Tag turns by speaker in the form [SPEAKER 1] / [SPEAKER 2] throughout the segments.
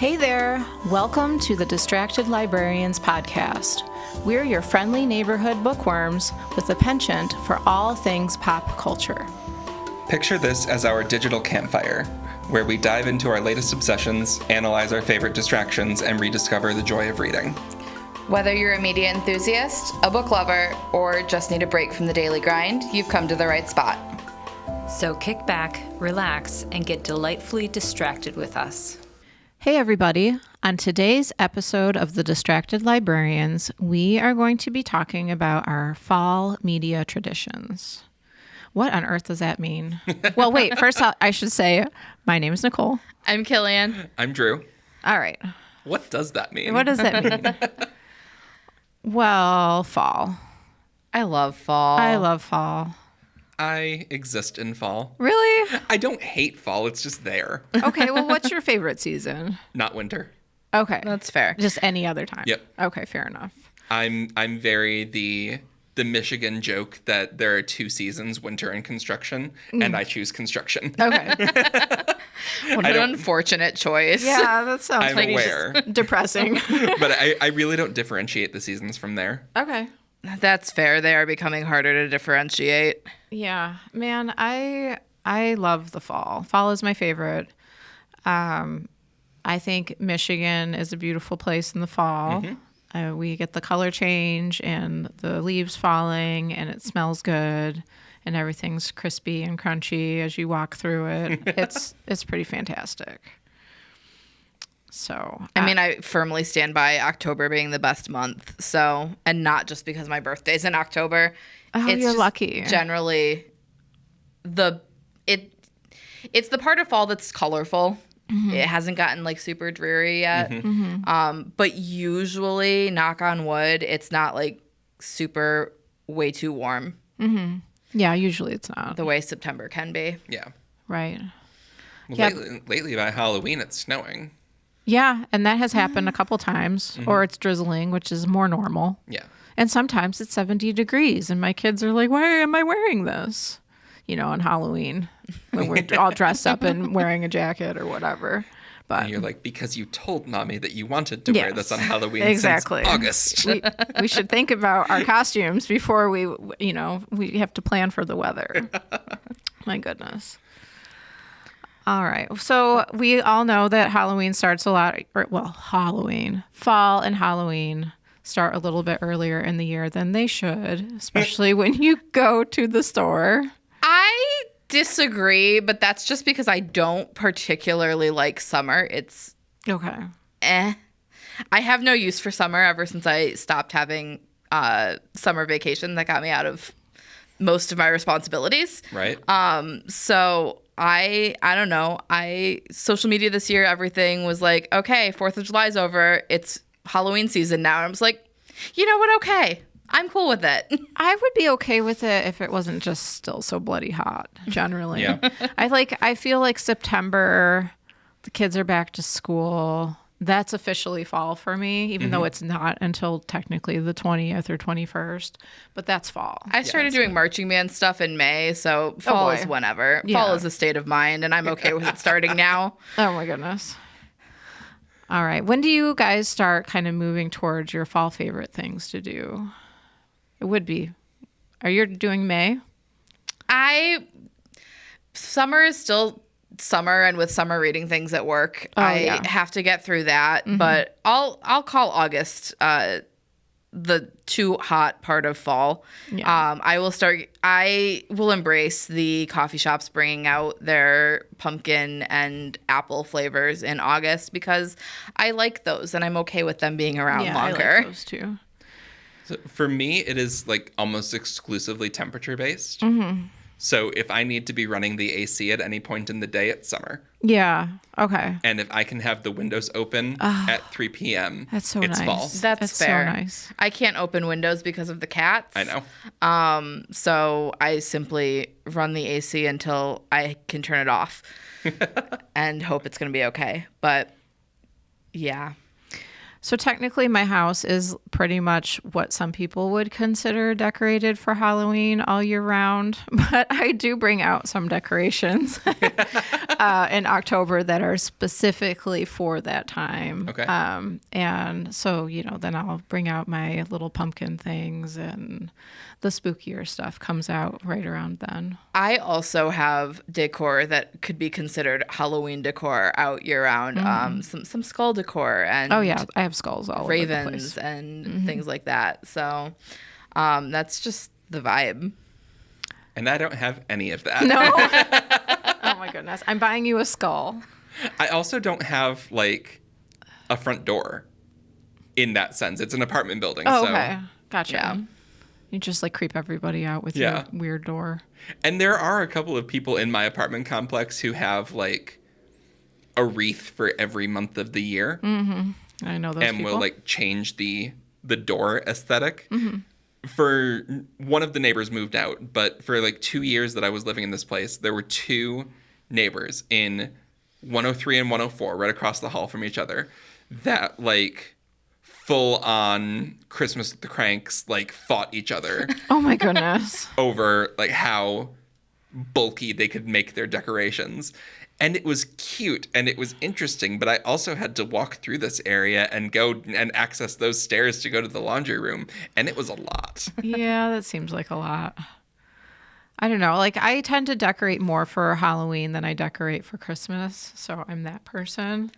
[SPEAKER 1] Hey there! Welcome to the Distracted Librarians podcast. We're your friendly neighborhood bookworms with a penchant for all things pop culture.
[SPEAKER 2] Picture this as our digital campfire, where we dive into our latest obsessions, analyze our favorite distractions, and rediscover the joy of reading.
[SPEAKER 3] Whether you're a media enthusiast, a book lover, or just need a break from the daily grind, you've come to the right spot.
[SPEAKER 4] So kick back, relax, and get delightfully distracted with us.
[SPEAKER 1] Hey everybody! On today's episode of the Distracted Librarians, we are going to be talking about our fall media traditions. What on earth does that mean? Well, wait, first I should say my name is Nicole.
[SPEAKER 3] I'm Killian.
[SPEAKER 2] I'm Drew.
[SPEAKER 1] All right.
[SPEAKER 2] What does that mean?
[SPEAKER 1] What does that mean? Well, fall.
[SPEAKER 3] I love fall.
[SPEAKER 1] I love fall.
[SPEAKER 2] I exist in fall.
[SPEAKER 1] Really?
[SPEAKER 2] I don't hate fall, it's just there.
[SPEAKER 1] Okay, well, what's your favorite season?
[SPEAKER 2] Not winter.
[SPEAKER 1] Okay.
[SPEAKER 3] That's fair.
[SPEAKER 1] Just any other time?
[SPEAKER 2] Yep.
[SPEAKER 1] Okay, fair enough.
[SPEAKER 2] I'm very the Michigan joke that there are two seasons, winter and construction, and I choose construction.
[SPEAKER 1] Okay.
[SPEAKER 3] What an unfortunate choice.
[SPEAKER 1] Yeah, that sounds
[SPEAKER 2] I'm
[SPEAKER 1] pretty
[SPEAKER 2] aware.
[SPEAKER 1] depressing.
[SPEAKER 2] But I really don't differentiate the seasons from there.
[SPEAKER 1] Okay.
[SPEAKER 3] That's fair. They are becoming harder to differentiate.
[SPEAKER 1] Yeah, man, I love the fall. Fall is my favorite. I think Michigan is a beautiful place in the fall. Mm-hmm. We get the color change and the leaves falling, and it smells good, and everything's crispy and crunchy as you walk through it. It's pretty fantastic. So,
[SPEAKER 3] I mean, I firmly stand by October being the best month. So, and not just because my birthday's in October.
[SPEAKER 1] Oh,
[SPEAKER 3] it's
[SPEAKER 1] you're
[SPEAKER 3] just
[SPEAKER 1] lucky.
[SPEAKER 3] Generally, it's the part of fall that's colorful. Mm-hmm. It hasn't gotten like super dreary yet. Mm-hmm. But usually, knock on wood, it's not like super way too warm.
[SPEAKER 1] Mm-hmm. Yeah, usually it's not.
[SPEAKER 3] The way September can be.
[SPEAKER 2] Yeah.
[SPEAKER 1] Right.
[SPEAKER 2] Well,
[SPEAKER 1] Yep.
[SPEAKER 2] lately by Halloween, it's snowing.
[SPEAKER 1] Yeah, and that has happened a couple times, or it's drizzling, which is more normal.
[SPEAKER 2] Yeah.
[SPEAKER 1] And sometimes it's 70 degrees, and my kids are like, why am I wearing this? You know, on Halloween, when we're all dressed up and wearing a jacket or whatever. But
[SPEAKER 2] And you're like, because you told mommy that you wanted to wear this on Halloween
[SPEAKER 1] exactly.
[SPEAKER 2] since August.
[SPEAKER 1] we should think about our costumes before we have to plan for the weather. My goodness. All right. So we all know that Halloween starts fall and Halloween start a little bit earlier in the year than they should, especially when you go to the store.
[SPEAKER 3] I disagree, but that's just because I don't particularly like summer. It's
[SPEAKER 1] Okay.
[SPEAKER 3] I have no use for summer ever since I stopped having summer vacation that got me out of most of my responsibilities.
[SPEAKER 2] Right.
[SPEAKER 3] So I don't know. Social media this year, everything was like, okay, 4th of July's over. It's Halloween season now. And I was like, you know what? Okay. I'm cool with it.
[SPEAKER 1] I would be okay with it if it wasn't just still so bloody hot, generally.
[SPEAKER 2] Yeah.
[SPEAKER 1] I feel like September, the kids are back to school. That's officially fall for me, even though it's not until technically the 20th or 21st. But that's fall.
[SPEAKER 3] I started doing marching band stuff in May, so fall is whenever.
[SPEAKER 1] Yeah.
[SPEAKER 3] Fall is a state of mind, and I'm okay with it starting now.
[SPEAKER 1] Oh, my goodness. All right. When do you guys start kind of moving towards your fall favorite things to do? It would be. Are you doing May?
[SPEAKER 3] Summer is still summer, and with summer reading things at work, I have to get through that. Mm-hmm. But I'll call August the too hot part of fall. Yeah. I will embrace the coffee shops bringing out their pumpkin and apple flavors in August because I like those, and I'm okay with them being around longer.
[SPEAKER 1] I like those too.
[SPEAKER 2] So for me, it is like almost exclusively temperature based.
[SPEAKER 1] Mm-hmm.
[SPEAKER 2] So if I need to be running the AC at any point in the day, it's summer.
[SPEAKER 1] Yeah. Okay.
[SPEAKER 2] And if I can have the windows open at 3 p.m.,
[SPEAKER 1] that's so
[SPEAKER 2] it's
[SPEAKER 1] nice.
[SPEAKER 2] fall.
[SPEAKER 3] That's fair.
[SPEAKER 1] So nice.
[SPEAKER 3] I can't open windows because of the cats.
[SPEAKER 2] I know.
[SPEAKER 3] So I simply run the AC until I can turn it off and hope it's going to be okay. But yeah.
[SPEAKER 1] So technically my house is pretty much what some people would consider decorated for Halloween all year round, but I do bring out some decorations in October that are specifically for that time.
[SPEAKER 2] Okay.
[SPEAKER 1] And so, then I'll bring out my little pumpkin things, and the spookier stuff comes out right around then.
[SPEAKER 3] I also have decor that could be considered Halloween decor out year round. Some skull decor and
[SPEAKER 1] Oh yeah, I have skulls all over the place.
[SPEAKER 3] ravens and things like that. So that's just the vibe.
[SPEAKER 2] And I don't have any of that.
[SPEAKER 1] No. Oh my goodness. I'm buying you a skull.
[SPEAKER 2] I also don't have like a front door in that sense. It's an apartment building.
[SPEAKER 1] Oh,
[SPEAKER 2] so.
[SPEAKER 1] okay. Gotcha.
[SPEAKER 3] Yeah.
[SPEAKER 1] You just like creep everybody out with
[SPEAKER 2] Yeah.
[SPEAKER 1] your weird door.
[SPEAKER 2] And there are a couple of people in my apartment complex who have like a wreath for every month of the year.
[SPEAKER 1] I know those
[SPEAKER 2] and
[SPEAKER 1] people.
[SPEAKER 2] will like change the door aesthetic. For one of the neighbors moved out, but for like 2 years that I was living in this place, there were two neighbors in 103 and 104 right across the hall from each other that like full on Christmas with the Cranks like fought each other
[SPEAKER 1] Oh my goodness.
[SPEAKER 2] over like how bulky they could make their decorations. And it was cute and it was interesting, but I also had to walk through this area and go and access those stairs to go to the laundry room. And it was a lot.
[SPEAKER 1] Yeah, that seems like a lot. I don't know. Like, I tend to decorate more for Halloween than I decorate for Christmas. So I'm that person.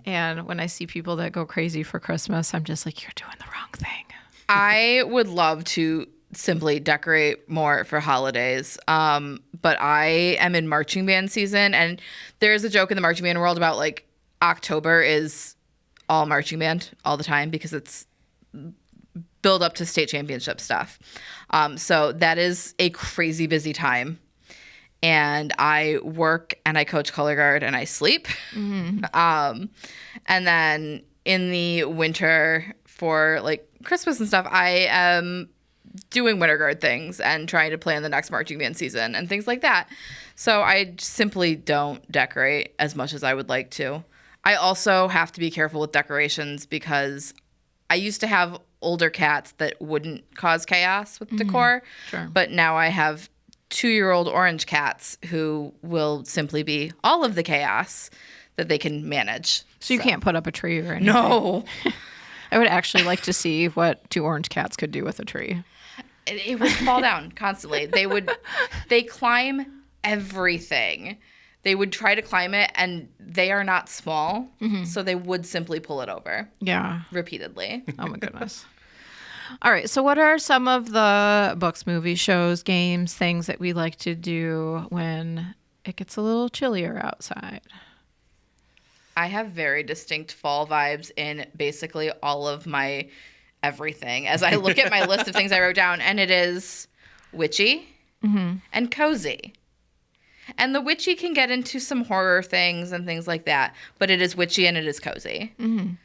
[SPEAKER 1] And when I see people that go crazy for Christmas, I'm just like, you're doing the wrong thing.
[SPEAKER 3] I would love to simply decorate more for holidays. But I am in marching band season, and there's a joke in the marching band world about like October is all marching band all the time because it's build up to state championship stuff. So that is a crazy busy time. And I work and I coach color guard and I sleep. And then in the winter for like Christmas and stuff, I am doing winter guard things and trying to plan the next marching band season and things like that. So I simply don't decorate as much as I would like to. I also have to be careful with decorations because I used to have older cats that wouldn't cause chaos with decor.
[SPEAKER 1] Sure.
[SPEAKER 3] But now I have 2-year-old orange cats who will simply be all of the chaos that they can manage.
[SPEAKER 1] So you can't put up a tree or anything.
[SPEAKER 3] No.
[SPEAKER 1] I would actually like to see what 2 orange cats could do with a tree.
[SPEAKER 3] It would fall down constantly. They climb everything. They would try to climb it, and they are not small, so they would simply pull it over.
[SPEAKER 1] Yeah.
[SPEAKER 3] Repeatedly.
[SPEAKER 1] Oh my goodness. All right. So what are some of the books, movies, shows, games, things that we like to do when it gets a little chillier outside?
[SPEAKER 3] I have very distinct fall vibes in basically all of my everything as I look at my list of things I wrote down, and it is witchy and cozy. And the witchy can get into some horror things and things like that, but it is witchy and it is cozy. And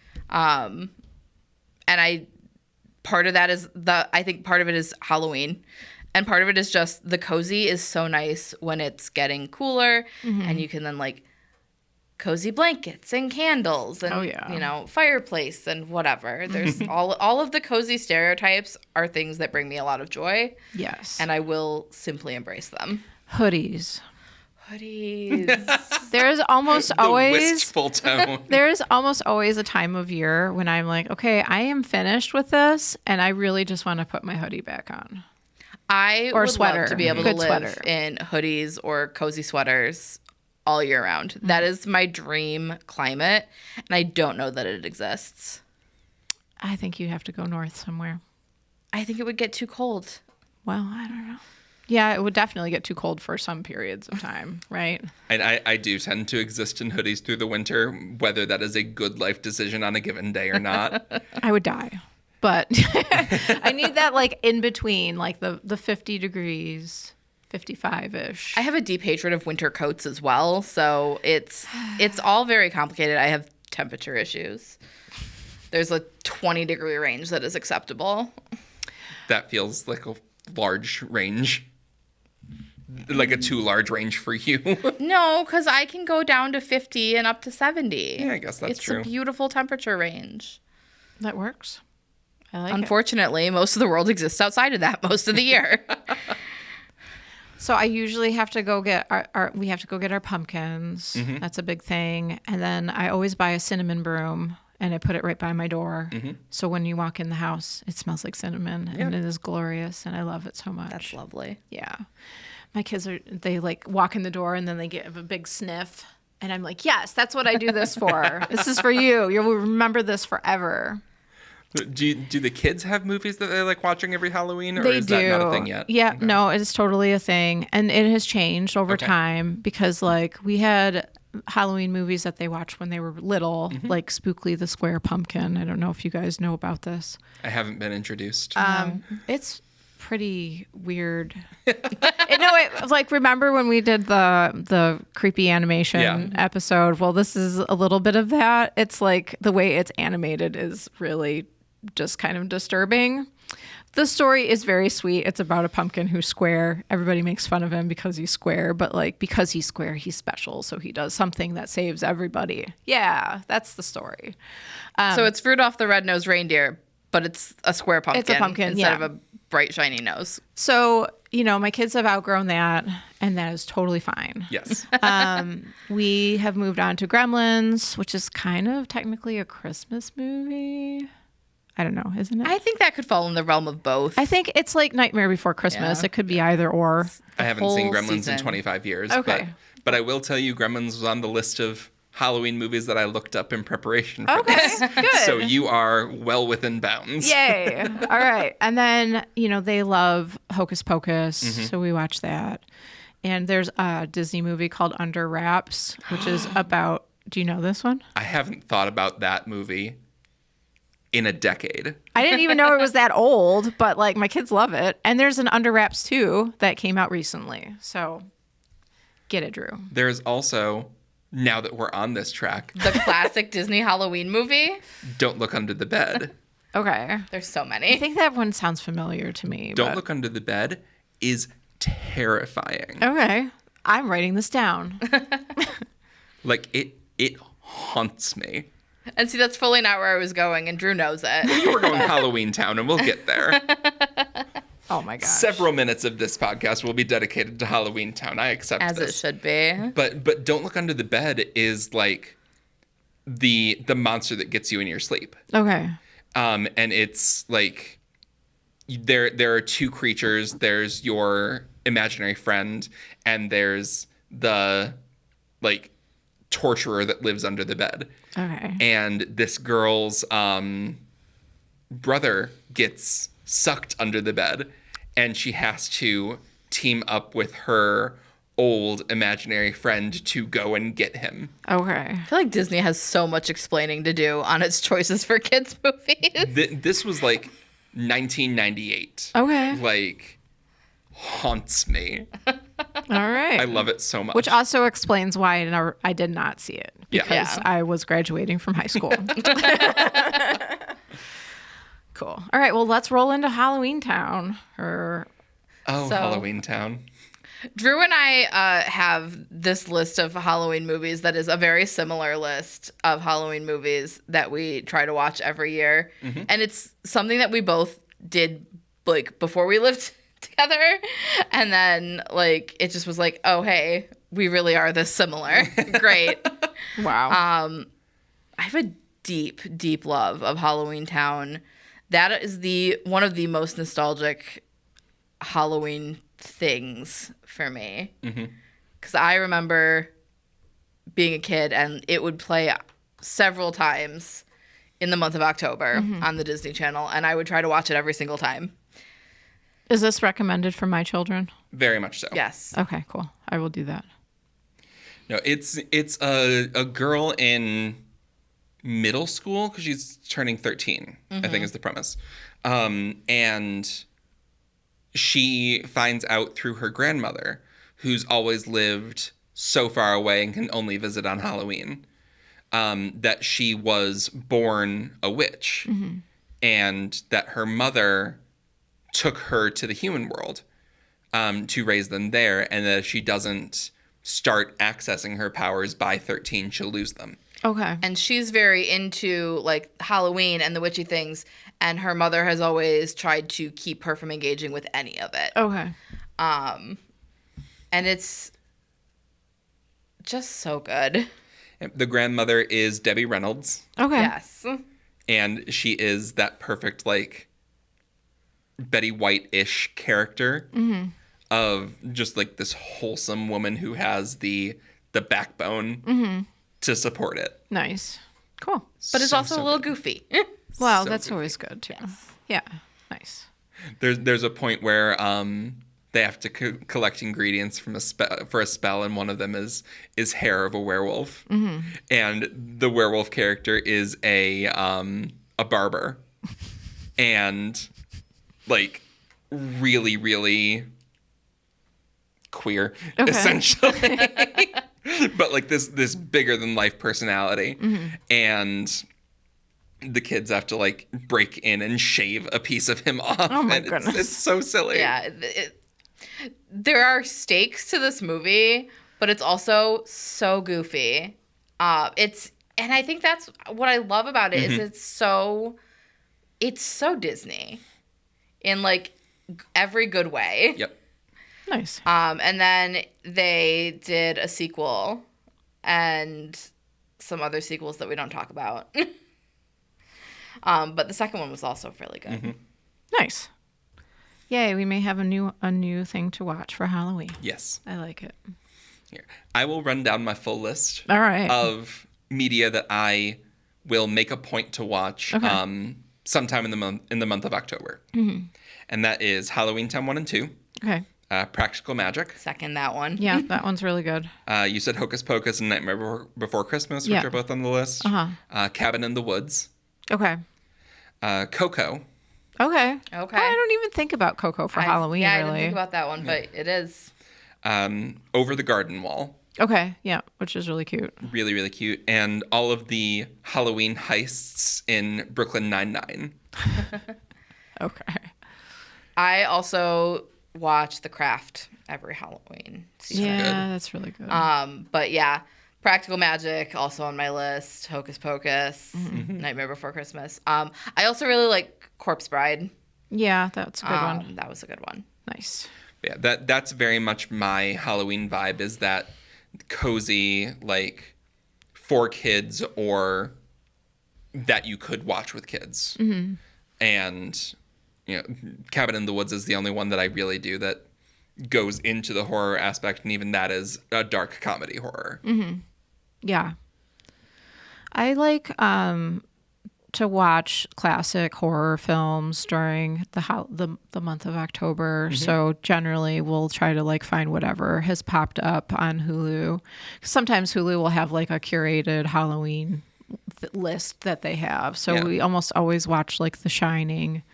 [SPEAKER 3] part of that is I think part of it is Halloween, and part of it is just the cozy is so nice when it's getting cooler, and you can then like cozy blankets and candles and fireplace and whatever. There's all of the cozy stereotypes are things that bring me a lot of joy.
[SPEAKER 1] Yes.
[SPEAKER 3] And I will simply embrace them.
[SPEAKER 1] Hoodies.
[SPEAKER 3] There's
[SPEAKER 1] almost
[SPEAKER 2] The
[SPEAKER 1] always
[SPEAKER 2] wistful tone.
[SPEAKER 1] there's almost always a time of year when I'm like, okay, I am finished with this and I really just want to put my hoodie back on.
[SPEAKER 3] I
[SPEAKER 1] Or
[SPEAKER 3] would
[SPEAKER 1] sweater.
[SPEAKER 3] love to be able
[SPEAKER 1] Good
[SPEAKER 3] to live
[SPEAKER 1] sweater.
[SPEAKER 3] in hoodies or cozy sweaters all year round. That is my dream climate, and I don't know that it exists.
[SPEAKER 1] I think you have to go north somewhere.
[SPEAKER 3] I think it would get too cold.
[SPEAKER 1] Well, I don't know. Yeah, it would definitely get too cold for some periods of time, right?
[SPEAKER 2] And I do tend to exist in hoodies through the winter, whether that is a good life decision on a given day or not.
[SPEAKER 1] I would die. But I need that like in between, like the 50 degrees, 55-ish.
[SPEAKER 3] I have a deep hatred of winter coats as well, so it's all very complicated. I have temperature issues. There's a 20-degree range that is acceptable.
[SPEAKER 2] That feels like a large range. Like a too large range for you.
[SPEAKER 3] No, because I can go down to 50 and up to 70.
[SPEAKER 2] Yeah, I guess that's true.
[SPEAKER 3] It's a beautiful temperature range.
[SPEAKER 1] That works. I like it.
[SPEAKER 3] Unfortunately, most of the world exists outside of that most of the year.
[SPEAKER 1] So I usually have to go get we have to go get our pumpkins.
[SPEAKER 2] Mm-hmm.
[SPEAKER 1] That's a big thing. And then I always buy a cinnamon broom and I put it right by my door.
[SPEAKER 2] Mm-hmm.
[SPEAKER 1] So when you walk in the house, it smells like cinnamon and it is glorious and I love it so much.
[SPEAKER 3] That's lovely.
[SPEAKER 1] Yeah. My kids they like walk in the door and then they give a big sniff. And I'm like, yes, that's what I do this for. This is for you. You'll remember this forever.
[SPEAKER 2] Do the kids have movies that they like watching every Halloween, or
[SPEAKER 1] They
[SPEAKER 2] is
[SPEAKER 1] do.
[SPEAKER 2] that not a thing yet?
[SPEAKER 1] Yeah,
[SPEAKER 2] Okay.
[SPEAKER 1] no, it's totally a thing. And it has changed over
[SPEAKER 2] Okay.
[SPEAKER 1] time because like we had Halloween movies that they watched when they were little, like Spookly the Square Pumpkin. I don't know if you guys know about this.
[SPEAKER 2] I haven't been introduced.
[SPEAKER 1] It's pretty weird. Like remember when we did the creepy animation episode? Well, this is a little bit of that. It's like the way it's animated is really just kind of disturbing. The story is very sweet. It's about a pumpkin who's square. Everybody makes fun of him because he's square, but like because he's square, he's special. So he does something that saves everybody. Yeah, that's the story.
[SPEAKER 3] So it's Rudolph the Red-Nosed Reindeer, but it's a square pumpkin.
[SPEAKER 1] It's a pumpkin,
[SPEAKER 3] instead
[SPEAKER 1] yeah.
[SPEAKER 3] of a bright shiny nose.
[SPEAKER 1] So, my kids have outgrown that, and that is totally fine.
[SPEAKER 2] Yes.
[SPEAKER 1] We have moved on to Gremlins, which is kind of technically a Christmas movie. I don't know, isn't it?
[SPEAKER 3] I think that could fall in the realm of both.
[SPEAKER 1] I think it's like Nightmare Before Christmas.
[SPEAKER 3] Yeah.
[SPEAKER 1] It could be either or.
[SPEAKER 2] I haven't seen
[SPEAKER 3] whole
[SPEAKER 2] Gremlins
[SPEAKER 3] season.
[SPEAKER 2] in 25 years.
[SPEAKER 1] Okay.
[SPEAKER 2] But I will tell you, Gremlins was on the list of Halloween movies that I looked up in preparation for
[SPEAKER 1] Okay,
[SPEAKER 2] this.
[SPEAKER 1] good.
[SPEAKER 2] So you are well within bounds.
[SPEAKER 1] Yay. All right. And then, they love Hocus Pocus, so we watch that. And there's a Disney movie called Under Wraps, which is about, do you know this one?
[SPEAKER 2] I haven't thought about that movie in a decade.
[SPEAKER 1] I didn't even know it was that old, but like my kids love it. And there's an Under Wraps 2 that came out recently. So get it, Drew.
[SPEAKER 2] There's also, now that we're on this track,
[SPEAKER 3] the classic Disney Halloween movie.
[SPEAKER 2] Don't Look Under the Bed.
[SPEAKER 1] Okay.
[SPEAKER 3] There's so
[SPEAKER 1] I
[SPEAKER 3] many.
[SPEAKER 1] think that one sounds familiar to me.
[SPEAKER 2] Don't
[SPEAKER 1] but...
[SPEAKER 2] Look Under the Bed is terrifying.
[SPEAKER 1] Okay. I'm writing this down.
[SPEAKER 2] Like, it haunts me.
[SPEAKER 3] And see, that's fully not where I was going, and Drew knows it.
[SPEAKER 2] You were going Halloween Town, and we'll get there.
[SPEAKER 1] Oh my gosh.
[SPEAKER 2] Several minutes of this podcast will be dedicated to Halloween Town. I accept
[SPEAKER 3] As
[SPEAKER 2] this.
[SPEAKER 3] it should be.
[SPEAKER 2] But Don't Look Under the Bed is like the monster that gets you in your sleep.
[SPEAKER 1] Okay.
[SPEAKER 2] And it's like there are two creatures. There's your imaginary friend, and there's the like torturer that lives under the bed.
[SPEAKER 1] Okay.
[SPEAKER 2] And this girl's brother gets sucked under the bed, and she has to team up with her old imaginary friend to go and get him.
[SPEAKER 1] Okay.
[SPEAKER 3] I feel like Disney has so much explaining to do on its choices for kids' movies.
[SPEAKER 2] This was like 1998.
[SPEAKER 1] Okay.
[SPEAKER 2] Like, haunts me.
[SPEAKER 1] All right.
[SPEAKER 2] I love it so much.
[SPEAKER 1] Which also explains why I did not see it.
[SPEAKER 2] Yeah.
[SPEAKER 1] Because
[SPEAKER 3] Yeah.
[SPEAKER 1] I was graduating from high school. Cool. All right. Well, let's roll into Halloween Town.
[SPEAKER 2] Oh,
[SPEAKER 3] So-
[SPEAKER 2] Halloween Town.
[SPEAKER 3] Drew and I have this list of Halloween movies that is a very similar list of Halloween movies that we try to watch every year. And it's something that we both did like before we lived together. And then like it just was like, oh, hey, we really are this similar. Great.
[SPEAKER 1] Wow.
[SPEAKER 3] I have a deep, deep love of Halloween Town. That is one of the most nostalgic Halloween things for me. Because I remember being a kid and it would play several times in the month of October on the Disney Channel, and I would try to watch it every single time.
[SPEAKER 1] Is this recommended for my children?
[SPEAKER 2] Very much so.
[SPEAKER 3] Yes.
[SPEAKER 1] Okay, cool. I will do that.
[SPEAKER 2] No, it's a girl in middle school because she's turning 13, I think is the premise. And she finds out through her grandmother, who's always lived so far away and can only visit on Halloween, that she was born a witch, and that her mother took her to the human world to raise them there, and that if she doesn't start accessing her powers by 13, she'll lose them.
[SPEAKER 1] Okay.
[SPEAKER 3] And she's very into like Halloween and the witchy things, and her mother has always tried to keep her from engaging with any of it.
[SPEAKER 1] Okay.
[SPEAKER 3] And it's just so good.
[SPEAKER 2] The grandmother is Debbie Reynolds.
[SPEAKER 1] Okay.
[SPEAKER 3] Yes.
[SPEAKER 2] And she is that perfect, like, Betty White-ish character of just, like, this wholesome woman who has the backbone to support it.
[SPEAKER 1] Nice. Cool.
[SPEAKER 3] But it's also a little goofy.
[SPEAKER 1] Well,
[SPEAKER 2] So
[SPEAKER 1] that's
[SPEAKER 2] goofy.
[SPEAKER 1] always good too.
[SPEAKER 3] Yes.
[SPEAKER 1] Yeah. Nice.
[SPEAKER 2] There's a point where they have to collect ingredients from for a spell, and one of them is hair of a werewolf, and the werewolf character is a barber, and like really really queer essentially, but like this bigger than life personality, and the kids have to like break in and shave a piece of him off.
[SPEAKER 1] Oh my
[SPEAKER 2] and
[SPEAKER 1] goodness.
[SPEAKER 2] it's so silly.
[SPEAKER 3] Yeah. There are stakes to this movie, but it's also so goofy. And I think that's what I love about it is it's so Disney in like every good way.
[SPEAKER 2] Yep.
[SPEAKER 1] Nice.
[SPEAKER 3] And then they did a sequel and some other sequels that we don't talk about. But the second one was also really good.
[SPEAKER 1] Nice. Yay, we may have a new thing to watch for Halloween.
[SPEAKER 2] Yes.
[SPEAKER 1] I like it.
[SPEAKER 2] Here. I will run down my full list
[SPEAKER 1] All right.
[SPEAKER 2] of media that I will make a point to watch sometime in the month of October. And that is Halloween Town 1 and 2,
[SPEAKER 1] Okay.
[SPEAKER 2] Practical Magic.
[SPEAKER 3] Second that one.
[SPEAKER 1] Yeah, that one's really good.
[SPEAKER 2] You said Hocus Pocus and Nightmare Before Christmas, which
[SPEAKER 1] Yeah.
[SPEAKER 2] are both on the list. Cabin in the Woods.
[SPEAKER 1] Okay.
[SPEAKER 2] Coco.
[SPEAKER 1] Okay.
[SPEAKER 3] Okay.
[SPEAKER 1] I don't even think about Coco for Halloween,
[SPEAKER 3] Yeah, I
[SPEAKER 1] really.
[SPEAKER 3] didn't think about that one, but it is.
[SPEAKER 2] Over the Garden Wall.
[SPEAKER 1] Okay, yeah, which is really cute.
[SPEAKER 2] Really, really cute. And all of the Halloween heists in Brooklyn Nine-Nine.
[SPEAKER 1] Okay.
[SPEAKER 3] I also watch The Craft every Halloween season.
[SPEAKER 1] Yeah,
[SPEAKER 2] good.
[SPEAKER 1] that's really good.
[SPEAKER 3] But yeah, Practical Magic also on my list. Hocus Pocus, Nightmare Before Christmas. I also really like Corpse Bride.
[SPEAKER 1] Yeah, that's a good one.
[SPEAKER 3] That was a good one.
[SPEAKER 1] Nice.
[SPEAKER 2] Yeah, that's very much my Halloween vibe, is that cozy, like, for kids or that you could watch with kids. And, you know, Cabin in the Woods is the only one that I really do that goes into the horror aspect, and even that is a dark comedy horror.
[SPEAKER 1] Yeah. I like to watch classic horror films during the month of October. So generally we'll try to like find whatever has popped up on Hulu. Sometimes Hulu will have like a curated Halloween list that they have. So we almost always watch like The Shining.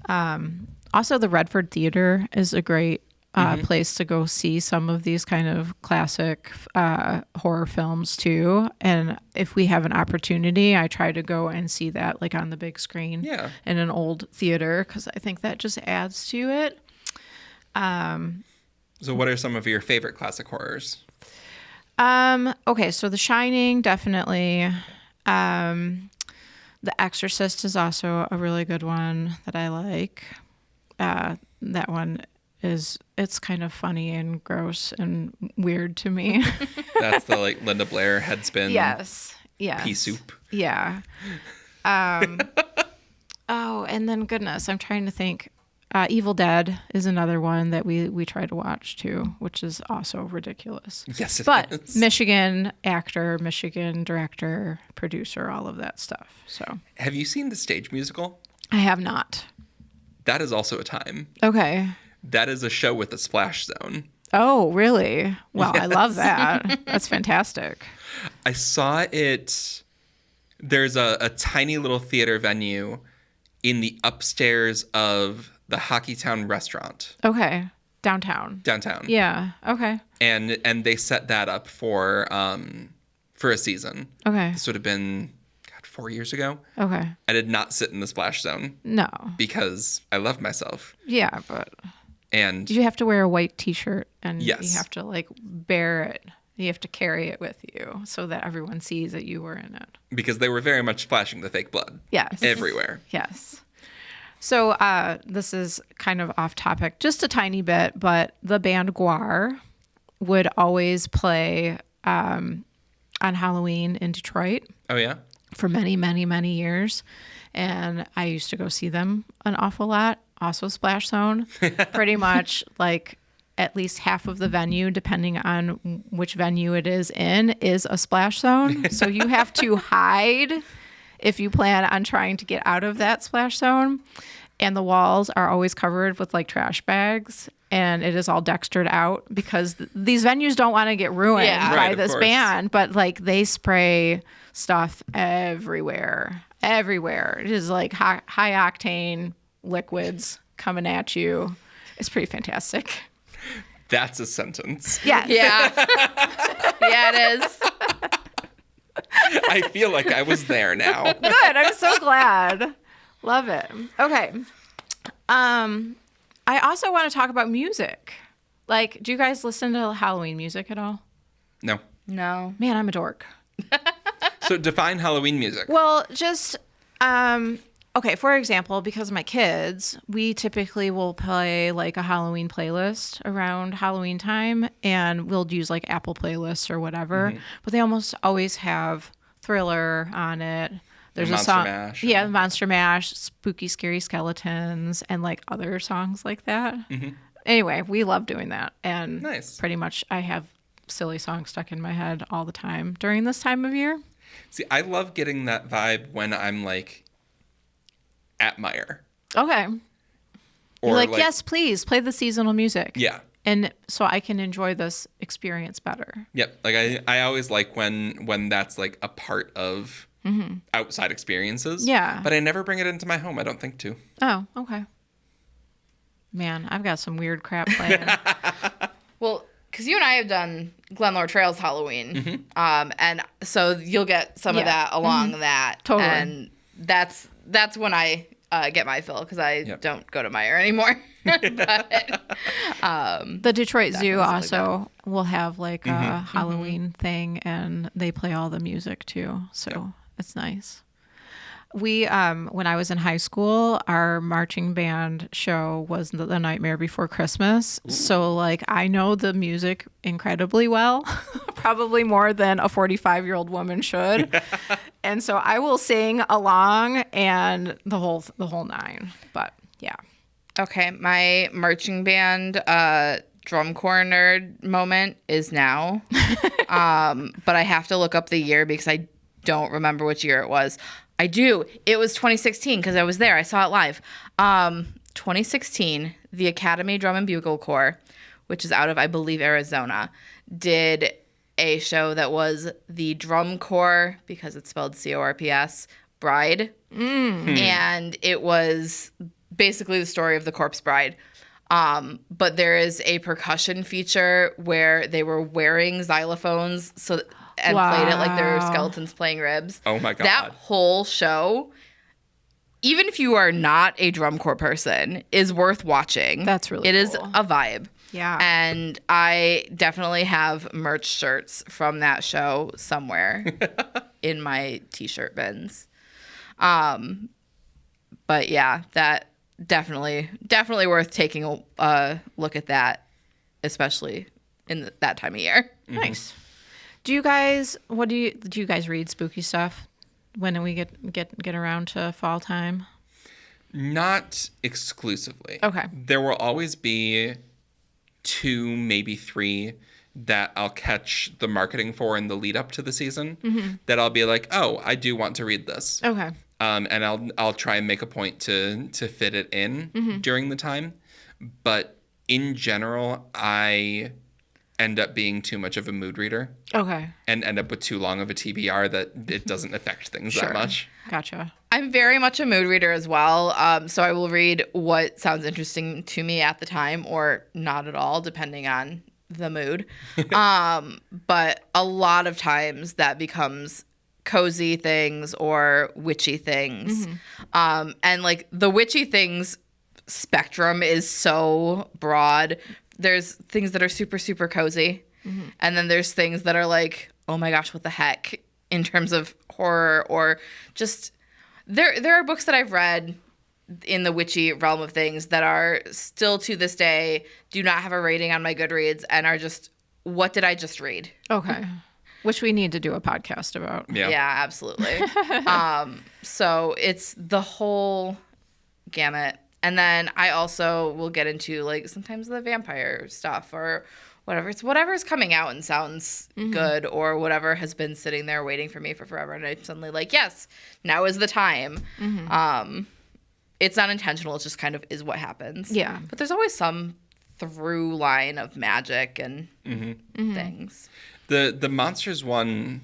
[SPEAKER 1] Also the Redford Theater is a great place to go see some of these kind of classic horror films too. And if we have an opportunity, I try to go and see that like on the big screen in an old theater, because I think that just adds to it.
[SPEAKER 2] So what are some of your favorite classic horrors?
[SPEAKER 1] Okay, so The Shining, definitely. The Exorcist is also a really good one that I like. That one it's kind of funny and gross and weird to me.
[SPEAKER 2] That's the like Linda Blair headspin.
[SPEAKER 1] Yes.
[SPEAKER 2] Pea soup.
[SPEAKER 1] Yeah. Oh, and then goodness, I'm trying to think. Evil Dead is another one that we try to watch too, which is also ridiculous.
[SPEAKER 2] Yes, it
[SPEAKER 1] But
[SPEAKER 2] is.
[SPEAKER 1] Michigan actor, Michigan director, producer, all of that stuff. So
[SPEAKER 2] Have you seen the stage musical?
[SPEAKER 1] I have not.
[SPEAKER 2] That is also a time.
[SPEAKER 1] Okay.
[SPEAKER 2] That is a show with a splash zone.
[SPEAKER 1] Oh, really? Well, I love
[SPEAKER 2] Yes.
[SPEAKER 1] that. That's fantastic.
[SPEAKER 2] I saw it. There's a tiny little theater venue in the upstairs of the Hockeytown restaurant
[SPEAKER 1] Okay. Downtown.
[SPEAKER 2] downtown.
[SPEAKER 1] Yeah. Okay.
[SPEAKER 2] And they set that up for a season.
[SPEAKER 1] Okay.
[SPEAKER 2] This would have been 4 years ago.
[SPEAKER 1] Okay.
[SPEAKER 2] I did not sit in the splash zone
[SPEAKER 1] No.
[SPEAKER 2] because I love myself.
[SPEAKER 1] Yeah, but
[SPEAKER 2] And
[SPEAKER 1] you have to wear a white T-shirt and
[SPEAKER 2] Yes.
[SPEAKER 1] you have to like bear it You have to carry it with you so that everyone sees that you were in it.
[SPEAKER 2] Because they were very much splashing the fake blood.
[SPEAKER 1] Yes.
[SPEAKER 2] Everywhere.
[SPEAKER 1] Yes. So this is kind of off topic, just a tiny bit, but the band Guar would always play on Halloween in Detroit.
[SPEAKER 2] Oh, yeah?
[SPEAKER 1] For many, many, many years. And I used to go see them an awful lot. Also Splash Zone. Pretty much like at least half of the venue, depending on which venue it is in, is a splash zone. So you have to hide if you plan on trying to get out of that splash zone. And the walls are always covered with like trash bags. And it is all dextered out because these venues don't want to get ruined by this band. But like they spray stuff everywhere. Everywhere. It is like high octane liquids coming at you. It's pretty fantastic.
[SPEAKER 2] That's a sentence.
[SPEAKER 1] Yeah.
[SPEAKER 3] Yeah. Yeah, it is.
[SPEAKER 2] I feel like I was there now.
[SPEAKER 1] Good. I'm so glad. Love it. Okay. I also want to talk about music. Like, do you guys listen to Halloween music at all?
[SPEAKER 2] No.
[SPEAKER 3] No.
[SPEAKER 1] Man, I'm a dork.
[SPEAKER 2] So define Halloween music.
[SPEAKER 1] Well, just okay, for example, because of my kids, we typically will play like a Halloween playlist around Halloween time, and we'll use like Apple playlists or whatever. But they almost always have Thriller on it. There's a song,
[SPEAKER 2] Mash.
[SPEAKER 1] yeah, Monster Mash, Spooky Scary Skeletons, and like other songs like that. Anyway, we love doing that, and
[SPEAKER 2] Nice.
[SPEAKER 1] pretty much I have silly songs stuck in my head all the time during this time of year.
[SPEAKER 2] See, I love getting that vibe when I'm like at Meyer.
[SPEAKER 1] Okay.
[SPEAKER 2] Or
[SPEAKER 1] You're like, yes, please play the seasonal music.
[SPEAKER 2] Yeah.
[SPEAKER 1] And so I can enjoy this experience better.
[SPEAKER 2] Yep. Like I always like when that's like a part of outside experiences.
[SPEAKER 1] Yeah.
[SPEAKER 2] But I never bring it into my home. I don't think to.
[SPEAKER 1] Oh, okay. Man, I've got some weird crap playing.
[SPEAKER 3] Well, because you and I have done Glenlore Trails Halloween, and so you'll get some of that along that.
[SPEAKER 1] Totally.
[SPEAKER 3] And that's when I get my fill because I don't go to Meyer anymore. But,
[SPEAKER 1] The Detroit Zoo
[SPEAKER 3] like
[SPEAKER 1] also will have like a Halloween thing, and they play all the music too. So it's nice. We, when I was in high school, our marching band show was the Nightmare Before Christmas. Ooh. So like I know the music incredibly well, probably more than a 45-year-old woman should. And so I will sing along and the whole nine. But yeah.
[SPEAKER 3] okay, my marching band drum corps nerd moment is now, but I have to look up the year because I don't remember which year it was. I do. It was 2016 because I was there. I saw it live. 2016, the Academy Drum and Bugle Corps, which is out of, I believe, Arizona, did a show that was the Drum Corps, because it's spelled Corps, Bride. And it was basically the story of the Corpse Bride. But there is a percussion feature where they were wearing xylophones and played it like they were skeletons playing ribs.
[SPEAKER 2] Oh my God.
[SPEAKER 3] That whole show, even if you are not a drum corps person, is worth watching.
[SPEAKER 1] That's really
[SPEAKER 3] It
[SPEAKER 1] cool.
[SPEAKER 3] is a vibe.
[SPEAKER 1] Yeah.
[SPEAKER 3] And I definitely have merch shirts from that show somewhere in my t-shirt bins. But yeah, that definitely worth taking a look at that, especially in that time of year.
[SPEAKER 1] Nice. Do you guys do you guys read spooky stuff when we get around to fall time?
[SPEAKER 2] Not exclusively.
[SPEAKER 1] Okay.
[SPEAKER 2] There will always be 2, maybe 3 that I'll catch the marketing for in the lead up to the season that I'll be like, oh, I do want to read this.
[SPEAKER 1] Okay.
[SPEAKER 2] And I'll try and make a point to fit it in during the time. But in general, I end up being too much of a mood reader.
[SPEAKER 1] Okay.
[SPEAKER 2] And end up with too long of a TBR that it doesn't affect things that much.
[SPEAKER 1] Gotcha.
[SPEAKER 3] I'm very much a mood reader as well. So I will read what sounds interesting to me at the time or not at all, depending on the mood. But a lot of times that becomes cozy things or witchy things. And like the witchy things spectrum is so broad. There's things that are super, super cozy. And then there's things that are like, oh my gosh, what the heck, in terms of horror, or just there are books that I've read in the witchy realm of things that are still to this day do not have a rating on my Goodreads and are just, what did I just read?
[SPEAKER 1] Okay. Which we need to do a podcast about.
[SPEAKER 3] Yeah, absolutely. So it's the whole gamut. And then I also will get into like sometimes the vampire stuff or whatever. It's whatever's coming out and sounds good, or whatever has been sitting there waiting for me for forever. And I'm suddenly like, yes, now is the time. It's not intentional. It just kind of is what happens.
[SPEAKER 1] Yeah.
[SPEAKER 3] But there's always some through line of magic and things.
[SPEAKER 2] The monsters one,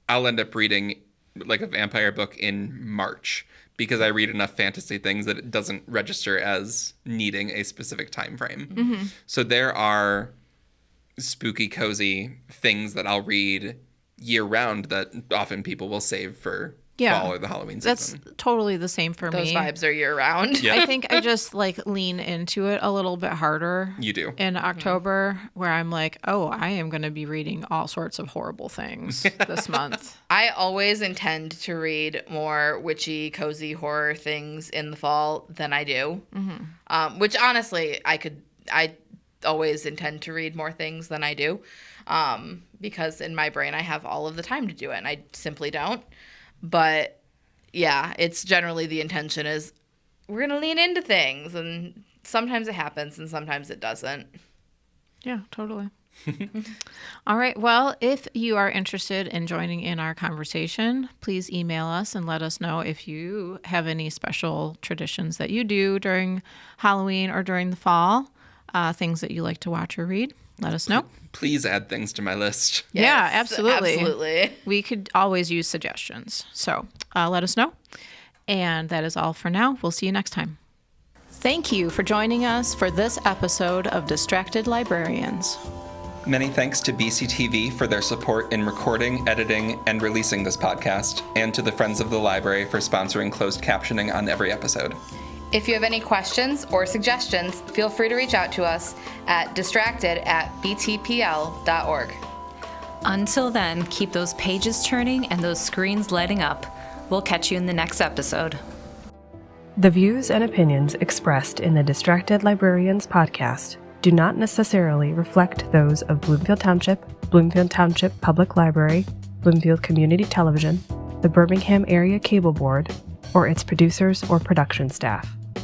[SPEAKER 2] I'll end up reading like a vampire book in March, because I read enough fantasy things that it doesn't register as needing a specific time frame. So there are spooky, cozy things that I'll read year round that often people will save for fall or the Halloween season.
[SPEAKER 1] That's totally the same for
[SPEAKER 3] Those
[SPEAKER 1] me.
[SPEAKER 3] vibes are year round.
[SPEAKER 2] Yeah.
[SPEAKER 1] I think I just like lean into it a little bit harder.
[SPEAKER 2] You do.
[SPEAKER 1] In October, where I'm like, oh, I am going to be reading all sorts of horrible things this month.
[SPEAKER 3] I always intend to read more witchy, cozy horror things in the fall than I do. Which honestly, I always intend to read more things than I do. Because in my brain, I have all of the time to do it, and I simply don't. But yeah, it's generally the intention is we're going to lean into things, and sometimes it happens and sometimes it doesn't.
[SPEAKER 1] Yeah, totally. All right. Well, if you are interested in joining in our conversation, please email us and let us know if you have any special traditions that you do during Halloween or during the fall, things that you like to watch or read. Let us know.
[SPEAKER 2] Please add things to my list.
[SPEAKER 3] Yes,
[SPEAKER 1] yeah, absolutely.
[SPEAKER 3] Absolutely.
[SPEAKER 1] We could always use suggestions. So let us know. And that is all for now. We'll see you next time. Thank you for joining us for this episode of Distracted Librarians.
[SPEAKER 2] Many thanks to BCTV for their support in recording, editing, and releasing this podcast, and to the Friends of the Library for sponsoring closed captioning on every episode.
[SPEAKER 3] If you have any questions or suggestions, feel free to reach out to us at distracted@btpl.org.
[SPEAKER 4] Until then, keep those pages turning and those screens lighting up. We'll catch you in the next episode.
[SPEAKER 5] The views and opinions expressed in the Distracted Librarians podcast do not necessarily reflect those of Bloomfield Township, Bloomfield Township Public Library, Bloomfield Community Television, the Birmingham Area Cable Board, or its producers or production staff.